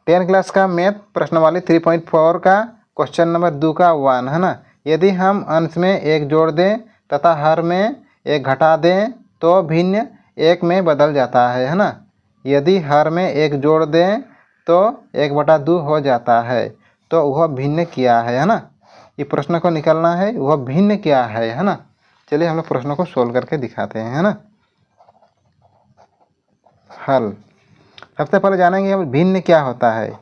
10 class का math प्रश्नावली 3.4 का क्वेश्चन नंबर 2 का 1 है ना। यदि हम अंश में एक जोड़ दें तथा हर में एक घटा दें तो भिन्न एक में बदल जाता है ना। यदि हर में एक जोड़ दें तो 1/2 हो जाता है, तो वह भिन्न क्या है ना। ये प्रश्न को निकालना है, वह भिन्न क्या है ना। चलिए हम लोग प्रश्नों को सोल्व करके दिखाते हैं, है ना। हल। सबसे पहले जानेंगे हम भिन्न क्या होता है।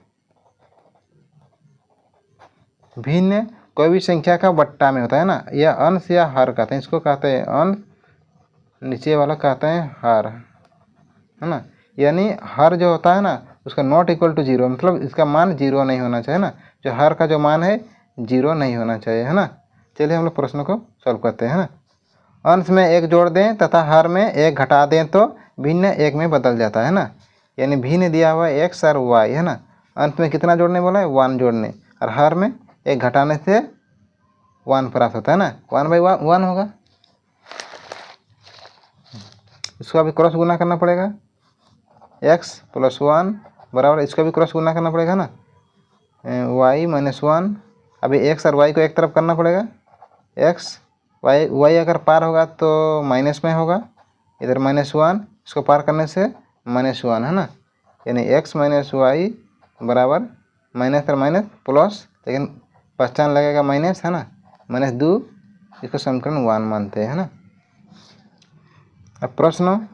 भिन्न कोई भी संख्या का बट्टा में होता है ना, या अंश या हर कहते हैं। इसको कहते हैं अंश, नीचे वाला कहते हैं हर, है ना। यानी हर जो होता है ना उसका नॉट इक्वल टू 0, मतलब इसका मान 0 नहीं होना चाहिए ना। जो हर का जो मान है 0 नहीं होना चाहिए, है ना। चलिए हम लोग प्रश्न को सॉल्व करते हैं ना। अंश में एक जोड़ दें तथा हर में एक घटा दें तो भिन्न एक में बदल जाता है ना। यानी भिन्न दिया हुआ है x और y, है ना। अंश में कितना जोड़ने बोला है, 1 जोड़ने, और हर में एक घटाने से 1 प्राप्त होता है ना। 1/1 होगा। इसको अभी क्रॉस गुना करना पड़ेगा, x + 1 बराबर, इसको भी क्रॉस गुना करना पड़ेगा ना, y - 1। अभी x और y को एक तरफ करना पड़ेगा, x y अगर पार होगा तो माइनस में होगा, इधर -1, इसको पार करने से -1, है ना। यानी x - y बराबर माइनस और माइनस प्लस, लेकिन पहचान लगेगा माइनस, है ना, -2। इसको समीकरण 1 मानते हैं ना। अब प्रश्न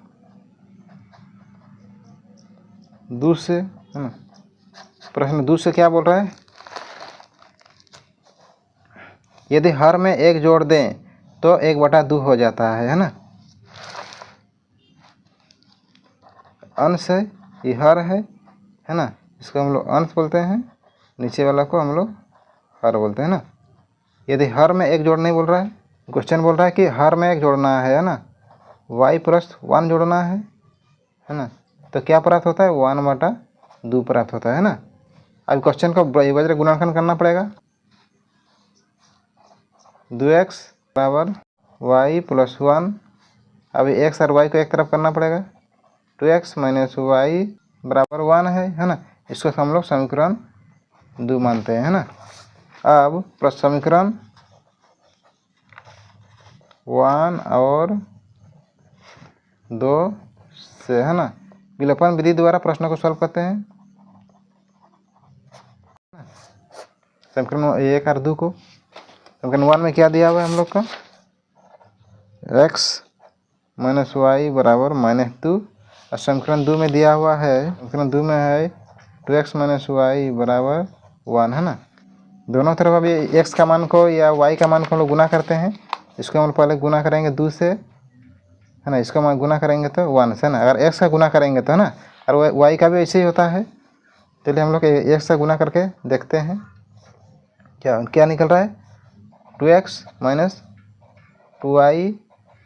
2 से, है ना। प्रश्न 2 से क्या बोल रहा है, यदि हर में एक जोड़ दें तो 1/2 हो जाता है ना। अंश है, ये हर है ना। इसको हम लोग अंश बोलते हैं, नीचे वाला को हम लोग हर बोलते हैं ना। यदि हर में एक जोड़ नहीं बोल रहा है, क्वेश्चन बोल रहा है कि हर में एक जोड़ना है ना, y + 1 जोड़ना है ना। तो क्या प्राप्त होता है, 1/2 प्राप्त होता है ना। अब क्वेश्चन को वज्र गुणनखंड करना पड़ेगा। 2x बराबर y + 1, अभी x और y को एक तरफ करना पड़ेगा, 2x - y बराबर 1 है ना। इसको हम लोग समीकरण 2 मानते हैं, है ना। अब समीकरण 1 और 2 से, है ना, विलोपन विधि द्वारा प्रश्न को सॉल्व करते हैं। समीकरण 1 और 2 को, समीकरण 1 में क्या दिया हुआ है हम लोग का, x - y बराबर -2, और समीकरण 2 में दिया हुआ है, समीकरण 2 में है 2x - y बराबर 1, है ना। दोनों तरफ अभी x का मान को या y का मान को हम लोग गुना करते हैं। इसको हम पहले गुना करेंगे 2 से, है ना। इसको हम गुना करेंगे तो 1 से ना। अगर x का गुना करेंगे तो, है ना, और y का भी ऐसे ही होता है। चलिए हम लोग x से गुना करके देखते हैं क्या क्या निकल रहा है। 2x - 2y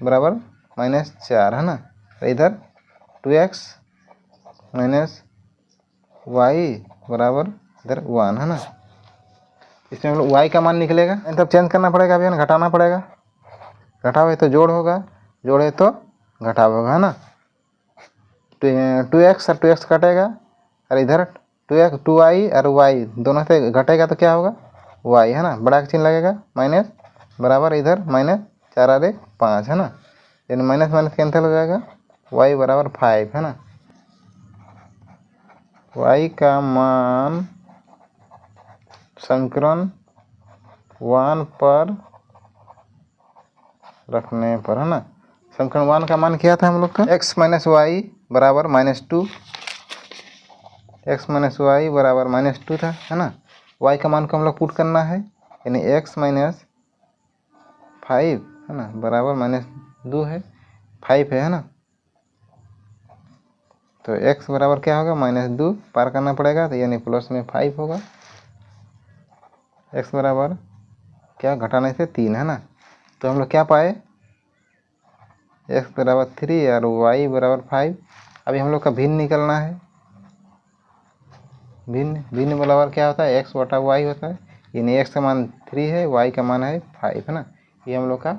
बराबर -4, है ना। इधर 2x - y बराबर इधर 1, है ना। इसमें हम लोग y का मान निकलेगा, तब चेंज करना पड़ेगा, अभी घटाना पड़ेगा। घटाओ है तो जोड़ होगा, जोड़ है तो घटाव होगा, है ना। 2x और 2x कटेगा, और इधर 2y और y दोनों से घटेगा तो क्या होगा, y, है ना। बड़ा का चिन्ह लगेगा, माइनस बराबर, इधर -4 और 5, है ना। यानी माइनस माइनस कैंसिल हो जाएगा, y बराबर 5, है ना। y का मान समीकरण 1 पर रखने पर, है ना। समीकरण 1 का मान क्या था हम लोग का, x - y बराबर -2, x - y बराबर -2 था, है ना। y का मान को हम लोग पुट करना है, यानी x - 5, है ना, बराबर -2 है, 5 है ना। तो x बराबर क्या होगा, -2 पार करना पड़ेगा, तो यानी प्लस में 5 होगा। x बराबर क्या, घटाने से 3, है ना। तो हम लोग क्या पाए, x बराबर 3 और y बराबर 5। अभी हम लोग का भिन्न निकलना है। भिन्न बराबर क्या होता है, x/y होता है। यानी x का मान 3 है, y का मान है 5, है ना। ये हम लोग का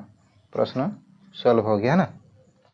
प्रश्न सॉल्व हो गया, है ना।